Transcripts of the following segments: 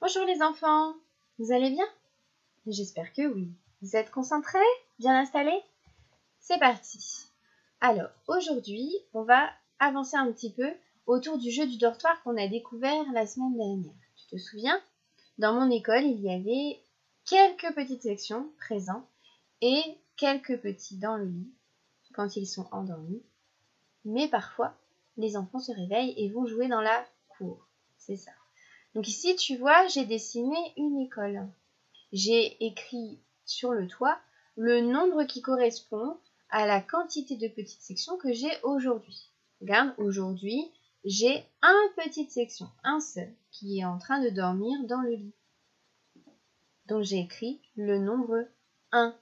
Bonjour les enfants, vous allez bien? J'espère que oui. Vous êtes concentrés? Bien installés? C'est parti. Alors, aujourd'hui, on va avancer un petit peu autour du jeu du dortoir qu'on a découvert la semaine dernière. Tu te souviens? Dans mon école, il y avait quelques petites sections présentes et quelques petits dans le lit quand ils sont endormis. Mais parfois, les enfants se réveillent et vont jouer dans la cour. C'est ça. Donc ici, tu vois, j'ai dessiné une école. J'ai écrit sur le toit le nombre qui correspond à la quantité de petites sections que j'ai aujourd'hui. Regarde, aujourd'hui, j'ai une petite section, un seul, qui est en train de dormir dans le lit. Donc j'ai écrit le nombre 1.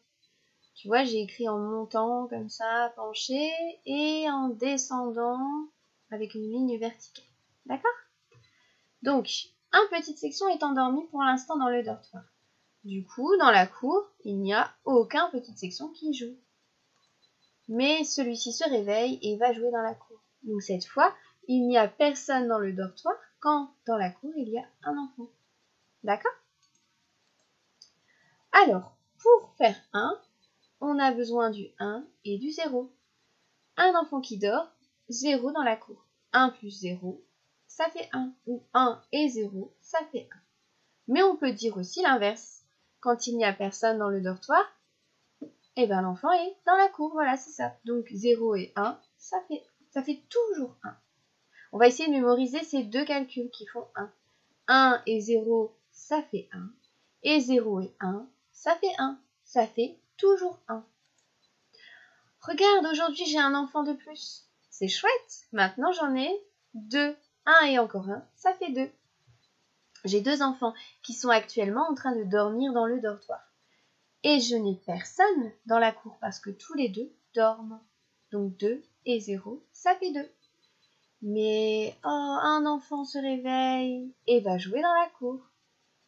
Tu vois, j'ai écrit en montant comme ça, penché, et en descendant avec une ligne verticale. D'accord? Donc, une petite section est endormie pour l'instant dans le dortoir. Du coup, dans la cour, il n'y a aucune petite section qui joue. Mais celui-ci se réveille et va jouer dans la cour. Donc cette fois, il n'y a personne dans le dortoir quand dans la cour, il y a un enfant. D'accord? Alors, pour faire 1, on a besoin du 1 et du 0. Un enfant qui dort, 0 dans la cour. 1 plus 0, ça fait 1. Ou 1 et 0, ça fait 1. Mais on peut dire aussi l'inverse. Quand il n'y a personne dans le dortoir, eh ben l'enfant est dans la cour. Voilà, c'est ça. Donc 0 et 1, ça fait toujours 1. On va essayer de mémoriser ces deux calculs qui font 1. 1 et 0, ça fait 1. Et 0 et 1, ça fait 1. Ça fait toujours 1. Regarde, aujourd'hui j'ai un enfant de plus. C'est chouette. Maintenant j'en ai 2. 1 et encore 1, ça fait 2. J'ai 2 enfants qui sont actuellement en train de dormir dans le dortoir. Et je n'ai personne dans la cour parce que tous les deux dorment. Donc 2 et 0, ça fait 2. Mais un enfant se réveille et va jouer dans la cour.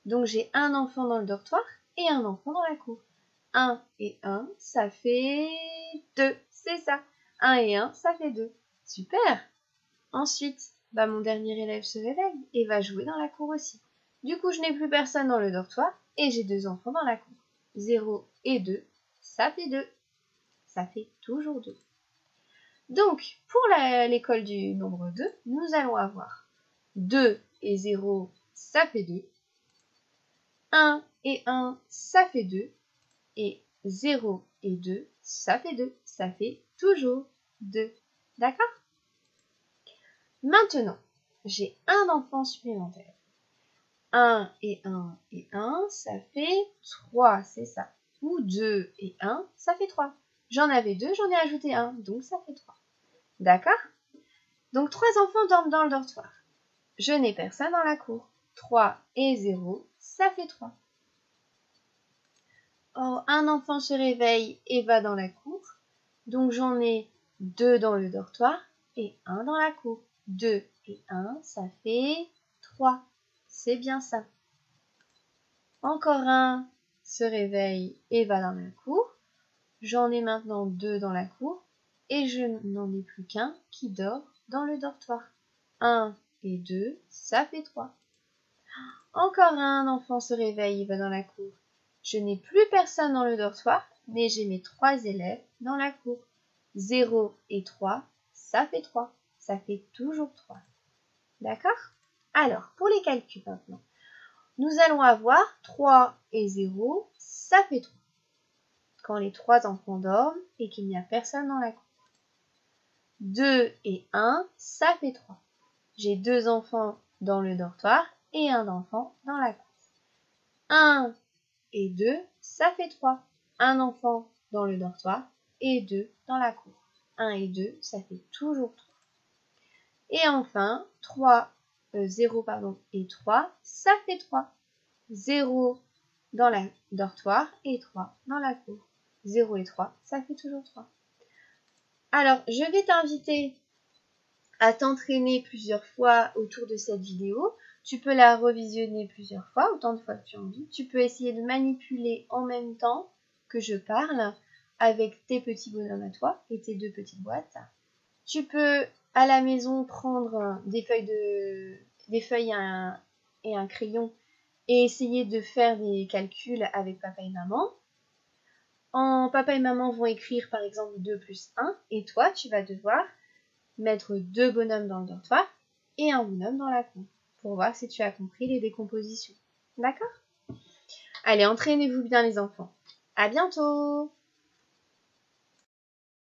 Donc j'ai un enfant dans le dortoir et un enfant dans la cour. 1 et 1, ça fait 2. C'est ça. 1 et 1, ça fait 2. Super. Ensuite, mon dernier élève se réveille et va jouer dans la cour aussi. Du coup, je n'ai plus personne dans le dortoir et j'ai 2 enfants dans la cour. 0 et 2, ça fait 2. Ça fait toujours 2. Donc, pour l'école du nombre 2, nous allons avoir 2 et 0, ça fait 2. 1 et 1, ça fait 2. Et 0 et 2, ça fait 2. Ça fait toujours 2. D'accord? Maintenant, j'ai un enfant supplémentaire. 1 et 1 et 1, ça fait 3, c'est ça. Ou 2 et 1, ça fait 3. J'en avais 2, j'en ai ajouté 1, donc ça fait 3. D'accord? Donc 3 enfants dorment dans le dortoir. Je n'ai personne dans la cour. 3 et 0, ça fait 3. Oh, un enfant se réveille et va dans la cour. Donc j'en ai 2 dans le dortoir et 1 dans la cour. 2 et 1, ça fait 3. C'est bien ça. Encore un se réveille et va dans la cour. J'en ai maintenant 2 dans la cour et je n'en ai plus qu'un qui dort dans le dortoir. 1 et 2, ça fait 3. Encore un enfant se réveille et va dans la cour. Je n'ai plus personne dans le dortoir, mais j'ai mes 3 élèves dans la cour. 0 et 3, ça fait 3. Ça fait toujours 3. D'accord? Alors, pour les calculs maintenant. Nous allons avoir 3 et 0, ça fait 3. Quand les 3 enfants dorment et qu'il n'y a personne dans la cour. 2 et 1, ça fait 3. J'ai 2 enfants dans le dortoir et un enfant dans la cour. 1 et 2, ça fait 3. Un enfant dans le dortoir et 2 dans la cour. 1 et 2, ça fait toujours 3. Et enfin, 0 et 3, ça fait 3. 0 dans le dortoir et 3 dans la cour. 0 et 3, ça fait toujours 3. Alors, je vais t'inviter à t'entraîner plusieurs fois autour de cette vidéo. Tu peux la revisionner plusieurs fois, autant de fois que tu as envie. Tu peux essayer de manipuler en même temps que je parle avec tes petits bonhommes à toi et tes 2 petites boîtes. Tu peux à la maison prendre des feuilles et un crayon et essayer de faire des calculs avec papa et maman. Papa et maman vont écrire par exemple 2 plus 1 et toi tu vas devoir mettre 2 bonhommes dans le dortoir et un bonhomme dans la cour pour voir si tu as compris les décompositions. D'accord? Allez, entraînez-vous bien les enfants. À bientôt!